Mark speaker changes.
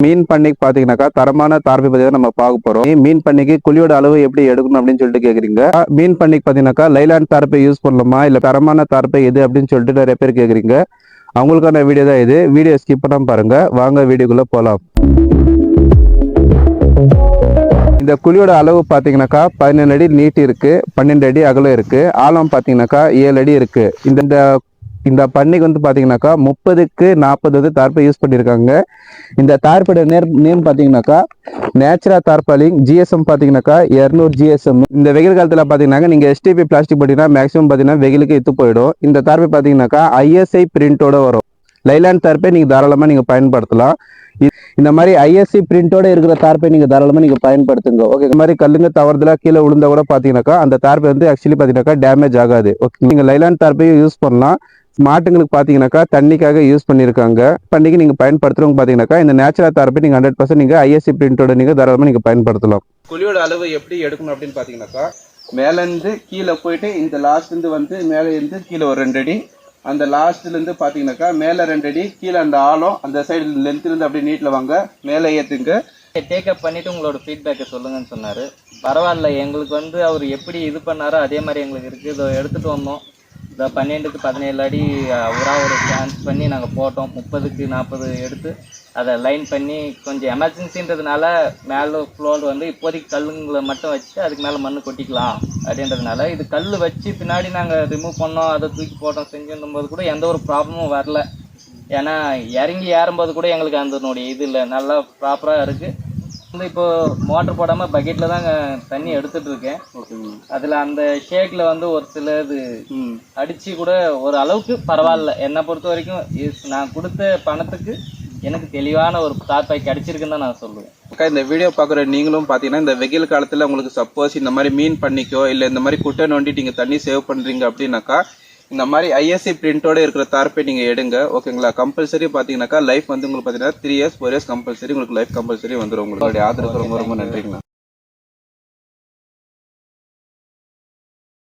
Speaker 1: மீன் பண்ணைக்கு பாத்தீங்கன்னாக்கா தரமான தார்ப்பை பத்தி தான் நம்ம பார்க்க போறோம். மீன் பண்ணைக்கு குழியோட அளவு எப்படி எடுக்கணும் அப்படின்னு சொல்லிட்டு கேக்குறீங்க. மீன் பண்ணைக்கு பாத்தீங்கன்னாக்கா லைலாண்ட் தார்ப்பை யூஸ் பண்ணலாமா இல்ல தரமான தார்ப்பை எது அப்படின்னு சொல்லிட்டு நிறைய பேர் கேக்குறீங்க. அவங்களுக்கான வீடியோ தான் இது. வீடியோ ஸ்கிப் பண்ணாம பாருங்க. வாங்க வீடியோக்குள்ள போலாம். இந்த குழியோட அளவு பாத்தீங்கன்னாக்கா 17 அடி நீட்டு இருக்கு, 12 அடி அகலம் இருக்கு, ஆழம் பாத்தீங்கன்னாக்கா 7 அடி இருக்கு. இந்த பண்ணைக்கு வந்து பாத்தீங்கன்னாக்கா 30க்கு 40 வந்து தார்ப்பை யூஸ் பண்ணியிருக்காங்க. இந்த தார்ப்போட நேம் பாத்தீங்கன்னாக்கா நேச்சுரா தார்பாலிங் ஜிஎஸ்எம் பாத்தீங்கன்னாக்கா 200 ஜிஎஸ்எம். இந்த வெயில் காலத்துல பாத்தீங்கன்னா நீங்க எஸ்டிபி பிளாஸ்டிக் போட்டீங்கன்னா மேக்ஸிமம் பாத்தீங்கன்னா வெயிலுக்கு இத்து போயிடும். இந்த தார்ப்பை பாத்தீங்கன்னாக்கா ஐஎஸ்ஐ பிரிண்டோட வரும். லைலாண்ட் தார்ப்பை நீங்க தாராளமா நீங்க பயன்படுத்தலாம். இந்த மாதிரி ஐஎஸ்சி பிரிண்டோட இருக்கிற தார்ப்பை நீங்க தாராளமா நீங்க பயன்படுத்துங்க. ஓகே, இந்த மாதிரி கல்லுங்க தவறுதலா கீழே விழுந்தா கூட பாத்தீங்கன்னாக்கா அந்த தார்ப்பை வந்து ஆக்சுவலி பாத்தீங்கன்னாக்கா டேமேஜ் ஆகாது. ஓகே, நீங்க லைலாண்ட் தார்ப்பையும் யூஸ் பண்ணலாம். மாட்டுங்களுக்கு பாத்தீங்கன்னாக்கா தண்ணிக்காக யூஸ் பண்ணிருக்காங்க. பண்ணிக்கு நீங்க பயன்படுத்துறவங்க பாத்தீங்கன்னாக்கா இந்த நேச்சுரல் தார்ப்பை நீங்க 100% நீங்க ஐஎஸ்சி பிரிண்டோட நீங்க தாராளமா நீங்க பயன்படுத்தலாம்.
Speaker 2: குழியோட அளவு எப்படி எடுக்கணும் அப்படின்னு பாத்தீங்கன்னாக்கா மேல இருந்து கீழே போயிட்டு இந்த லாஸ்ட்ல இருந்து வந்து மேல இருந்து கீழே ஒரு 2 அடி, அந்த லாஸ்ட்ல இருந்து பாத்தீங்கன்னாக்கா மேல 2 அடி, கீழே அந்த ஆழம் அந்த சைடு லென்த்ல இருந்து அப்படியே நீட்ல வாங்க, மேலே ஏத்துங்க.
Speaker 3: டேக்கப் பண்ணிட்டு உங்களோட ஃபீட்பேக்கை சொல்லுங்கன்னு சொன்னாரு. பரவாயில்ல, எங்களுக்கு வந்து அவர் எப்படி இது பண்ணாரோ அதே மாதிரி எங்களுக்கு இருக்கு. இதை எடுத்துட்டு வந்தோம். இந்த 12க்கு 17 அடி அவராக ஒரு சான்ஸ் பண்ணி நாங்கள் போட்டோம். 30க்கு 40 எடுத்து அதை லைன் பண்ணி கொஞ்சம் எமர்ஜென்சின்றதுனால மேலே ஃப்ளோர் வந்து இப்போதைக்கு கல்லுங்களை மட்டும் வச்சு அதுக்கு மேலே மண் கொட்டிக்கலாம் அப்படின்றதுனால இது கல் வச்சு பின்னாடி நாங்கள் ரிமூவ் பண்ணோம், அதை தூக்கி போட்டோம். செஞ்சுருந்தும் போது கூட எந்த ஒரு ப்ராப்ளமும் வரல. ஏன்னா இறங்கி ஏறும்போது கூட எங்களுக்கு அதனுடைய இது இல்லை, நல்லா ப்ராப்பராக இருக்குது. வந்து இப்போ மோட்டர் போடாமல் பக்கெட்டில் தாங்க தண்ணி எடுத்துட்டு இருக்கேன். அதில் அந்த ஷேக்கில் வந்து ஒரு சில இது அடித்து கூட ஒரு அளவுக்கு பரவாயில்ல. என்னை பொறுத்த வரைக்கும் நான் கொடுத்த பணத்துக்கு எனக்கு தெளிவான ஒரு தார்ப்பை கிடைச்சிருக்குன்னு தான் நான் சொல்லுவேன்.
Speaker 2: அக்கா, இந்த வீடியோ பார்க்குற நீங்களும் பார்த்தீங்கன்னா இந்த வெயில் காலத்தில் உங்களுக்கு சப்போஸ் இந்த மாதிரி மீன் பண்ணிக்கோ இல்லை இந்த மாதிரி குட்டை நோண்டிட்டு நீங்கள் தண்ணி சேவ் பண்ணுறீங்க அப்படின்னாக்கா இந்த மாதிரி ஐஎஸ்சி பிரிண்டோட இருக்கிற தார்ப்பை நீங்கள் எடுங்க. ஓகேங்களா? கம்பல்சரி பார்த்தீங்கன்னாக்கா லைஃப் வந்து உங்களுக்கு பார்த்தீங்கன்னா 3 இயர்ஸ் 4 இயர்ஸ் கம்பல்சரி உங்களுக்கு லைஃப் கம்பல்சரி வந்துடும். உங்களுடைய ஆதரவு ரொம்ப ரொம்ப நன்றிங்களா.